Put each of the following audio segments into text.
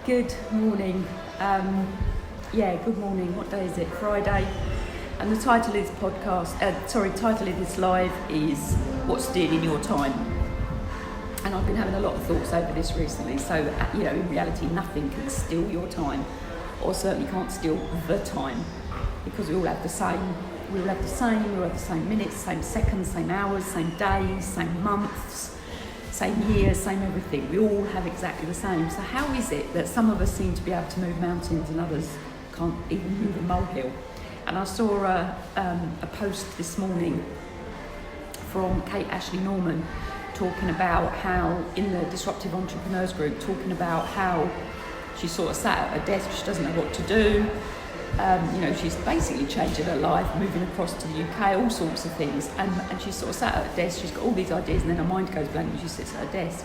Good morning. Good morning. What day is it? Friday. And the title of this title of this live is What's Stealing Your Time? And I've been having a lot of thoughts over this recently. So, in reality, nothing can steal your time, or certainly can't steal the time, because we all have the same. We all have the same minutes, same seconds, same hours, same days, same months, same years, same everything. We all have exactly the same. So how is it that some of us seem to be able to move mountains and others can't even move a molehill? And I saw a post this morning from Kate Ashley Norman talking about how, in the Disruptive Entrepreneurs group, talking about how she sort of sat at her desk, she doesn't know what to do. She's basically changing her life, moving across to the UK, all sorts of things. And she's sort of sat at her desk, she's got all these ideas, and then her mind goes blank and she sits at her desk.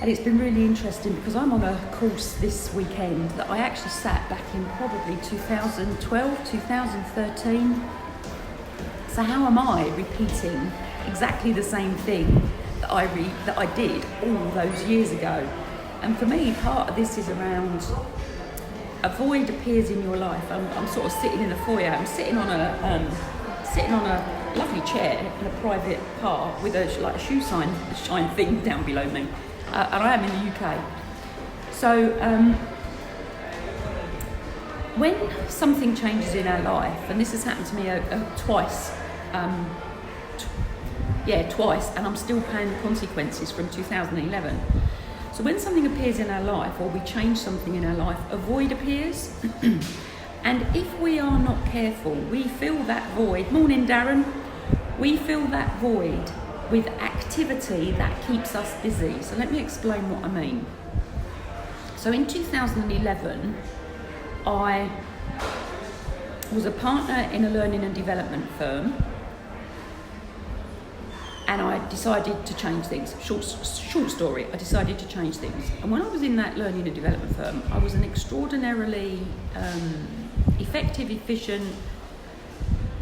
And it's been really interesting because I'm on a course this weekend that I actually sat back in probably 2012, 2013. So how am I repeating exactly the same thing that I did all those years ago? And for me, part of this is around a void appears in your life. I'm sort of sitting in the foyer. I'm sitting on a lovely chair in a private park with a shoe shine thing down below me, and I am in the UK. So when something changes in our life, and this has happened to me twice, and I'm still paying the consequences from 2011. So when something appears in our life, or we change something in our life, a void appears. And if we are not careful, we fill that void. Morning, Darren. We fill that void with activity that keeps us busy. So let me explain what I mean. So in 2011, I was a partner in a learning and development firm. And I decided to change things. Short story, I decided to change things. And when I was in that learning and development firm, I was an extraordinarily effective, efficient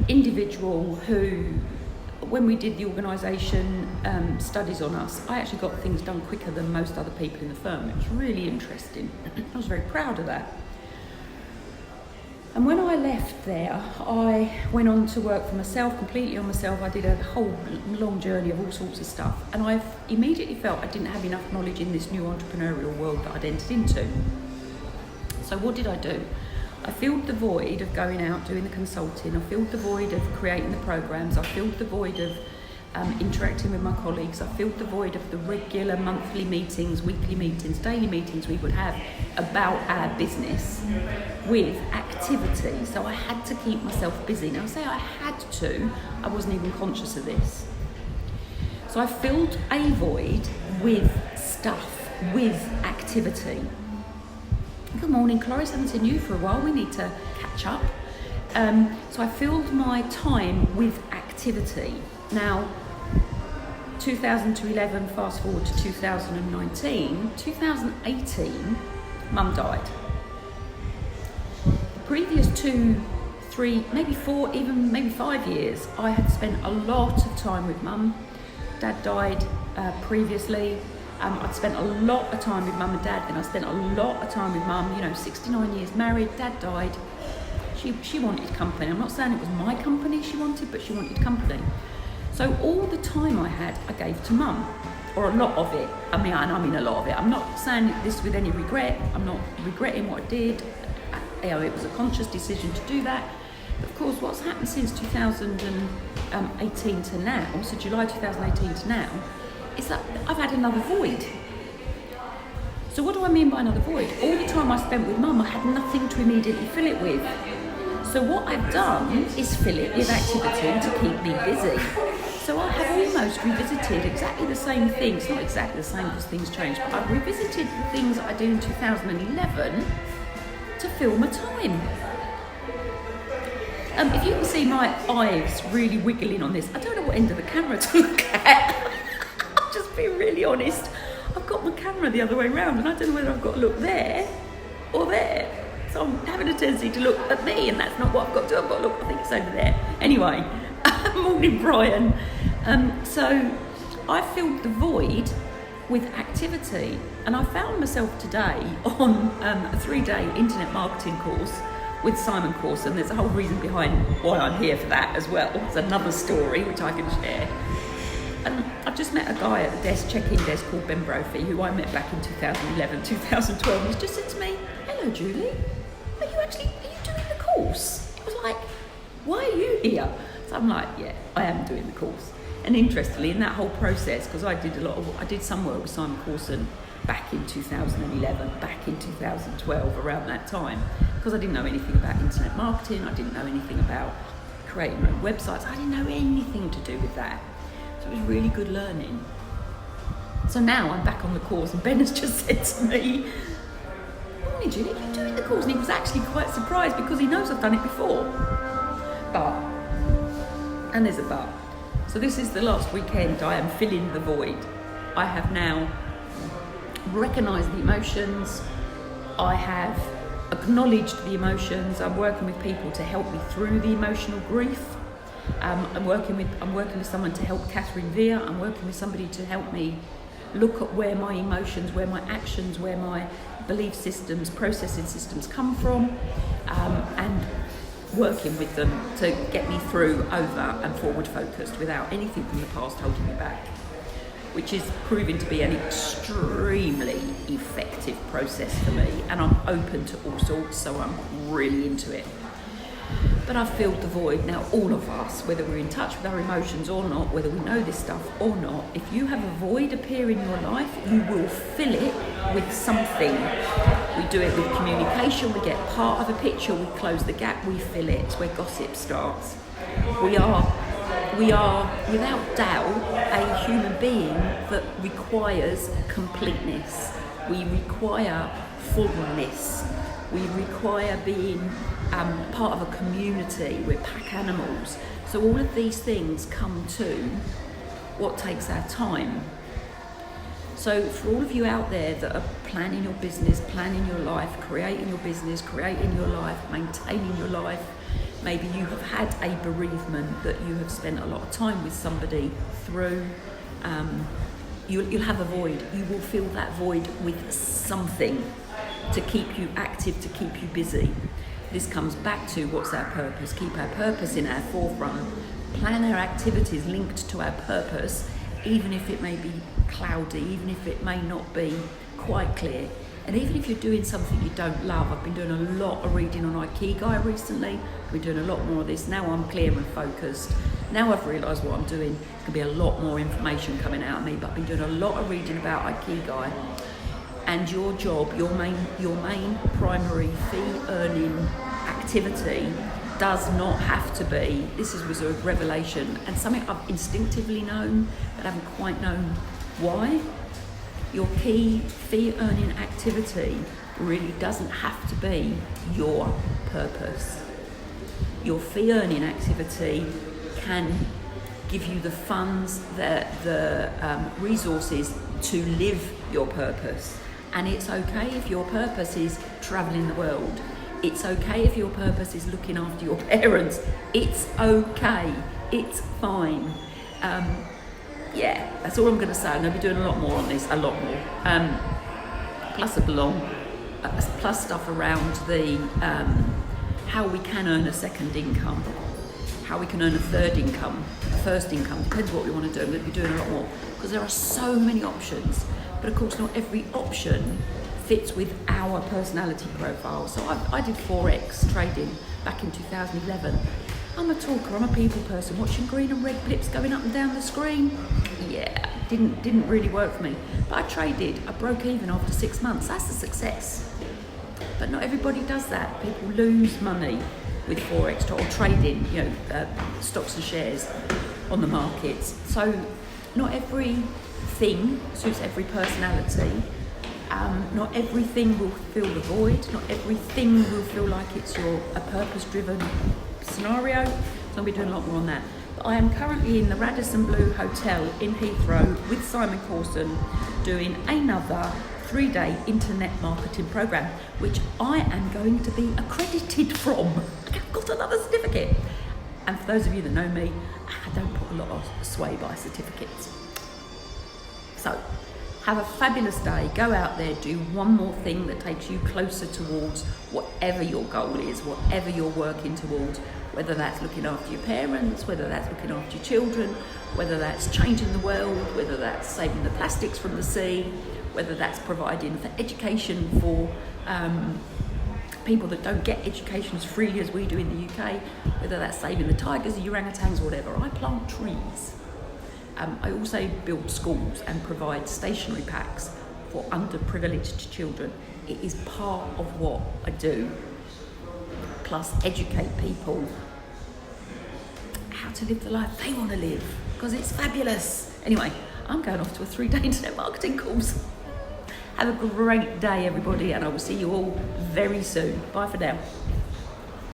individual who, when we did the organisation studies on us, I actually got things done quicker than most other people in the firm. It was really interesting. I was very proud of that. And when I left there, I went on to work for myself, completely on myself. I did a whole long journey of all sorts of stuff. And I immediately felt I didn't have enough knowledge in this new entrepreneurial world that I'd entered into. So what did I do? I filled the void of going out, doing the consulting. I filled the void of creating the programs. I filled the void of interacting with my colleagues. I filled the void of the regular monthly meetings, weekly meetings, daily meetings we would have about our business with activity. So I had to keep myself busy. Now I say I had to, I wasn't even conscious of this. So I filled a void with stuff, with activity. Good morning, Cloris, haven't seen you for a while, we need to catch up. So I filled my time with activity. Now, 2011, fast forward to 2019, 2018, Mum died. The previous 2, 3, maybe 4, even maybe 5 years, I had spent a lot of time with Mum. Dad died previously. I'd spent a lot of time with Mum and Dad, then I spent a lot of time with Mum, 69 years married, Dad died. She wanted company. I'm not saying it was my company she wanted, but she wanted company. So all the time I had, I gave to Mum, or a lot of it. I mean a lot of it. I'm not saying this with any regret. I'm not regretting what I did. It was a conscious decision to do that. But of course, what's happened since 2018 to now, so July 2018 to now, is that I've had another void. So what do I mean by another void? All the time I spent with Mum, I had nothing to immediately fill it with. So what I've done is fill it with activity to keep me busy. So I have almost revisited exactly the same things, not exactly the same because things change, but I've revisited the things that I did in 2011 to fill my time. If you can see my eyes really wiggling on this, I don't know what end of the camera to look at. I'll just be really honest. I've got my camera the other way around and I don't know whether I've got to look there or there. So I'm having a tendency to look at me, and that's not what I've got to do. I've got to look, I think it's over there. Anyway, morning, Brian. So I filled the void with activity. And I found myself today on a 3-day internet marketing course with Simon Courson. There's a whole reason behind why I'm here for that as well. It's another story which I can share. And I've just met a guy at the check-in desk called Ben Brophy, who I met back in 2011, 2012. And he's just said to me, "Hello, Julie, are you doing the course?" It was like, "Why are you here?" So I'm like, "Yeah, I am doing the course." And interestingly, in that whole process, because I did some work with Simon Courson back in 2011, back in 2012, around that time, because I didn't know anything about internet marketing, I didn't know anything about creating my own websites, I didn't know anything to do with that. So it was really good learning. So now I'm back on the course, and Ben has just said to me, "Morning, Julie, are you doing the course?" And he was actually quite surprised because he knows I've done it before. And there's a but. So this is the last weekend. I am filling the void. I have now recognised the emotions. I have acknowledged the emotions. I'm working with people to help me through the emotional grief. I'm working with someone to help Catherine Veer. I'm working with somebody to help me look at where my emotions, where my actions, where my belief systems, processing systems come from, and working with them to get me through, over and forward focused without anything from the past holding me back, which is proving to be an extremely effective process for me, and I'm open to all sorts, so I'm really into it. But I've filled the void. Now, all of us, whether we're in touch with our emotions or not, whether we know this stuff or not, if you have a void appear in your life, you will fill it with something. We do it with communication. We get part of a picture, we close the gap, we fill it. It's where gossip starts. We are, without doubt, a human being that requires completeness. We require fullness. We require being part of a community. We're pack animals. So all of these things come to what takes our time. So for all of you out there that are planning your business, planning your life, creating your business, creating your life, maintaining your life, maybe you have had a bereavement that you have spent a lot of time with somebody through, you'll have a void. You will fill that void with something to keep you active, to keep you busy. This comes back to what's our purpose. Keep our purpose in our forefront. Plan our activities linked to our purpose, even if it may be cloudy, even if it may not be quite clear. And even if you're doing something you don't love, I've been doing a lot of reading on Ikigai recently. I've been doing a lot more of this. Now I'm clear and focused. Now I've realised what I'm doing. There can be a lot more information coming out of me, but I've been doing a lot of reading about Ikigai. And your job, your main primary fee-earning activity does not have to be, this was a revelation and something I've instinctively known, but haven't quite known why. Your key fee-earning activity really doesn't have to be your purpose. Your fee-earning activity can give you the funds, the resources to live your purpose. And it's okay if your purpose is travelling the world. It's okay if your purpose is looking after your parents. It's okay. It's fine. That's all I'm going to say. I'm going to be doing a lot more on this, a lot more. Plus stuff around the how we can earn a second income, how we can earn a third income, a first income. Depends what we want to do. I'm going to be doing a lot more because there are so many options. But of course, not every option fits with our personality profile. So I did Forex trading back in 2011. I'm a talker, I'm a people person. Watching green and red blips going up and down the screen, didn't really work for me. But I traded, I broke even after 6 months. That's a success. But not everybody does that. People lose money with Forex or trading, stocks and shares on the markets. So not everything suits every personality. Not everything will fill the void. Not everything will feel like it's a purpose-driven scenario. So I'll be doing a lot more on that. But I am currently in the Radisson Blu Hotel in Heathrow with Simon Courson doing another 3-day internet marketing program, which I am going to be accredited from. I've got another certificate. And for those of you that know me, I don't put a lot of sway by certificates. So, Have a fabulous day. Go out there, do one more thing that takes you closer towards whatever your goal is, whatever you're working towards, whether that's looking after your parents, whether that's looking after your children, whether that's changing the world, whether that's saving the plastics from the sea, whether that's providing for education for people that don't get education as freely as we do in the UK, whether that's saving the tigers, the orangutans, whatever. I plant trees. I also build schools and provide stationery packs for underprivileged children. It is part of what I do, plus educate people how to live the life they want to live, because it's fabulous. Anyway, I'm going off to a 3-day internet marketing course. Have a great day, everybody, and I will see you all very soon. Bye for now.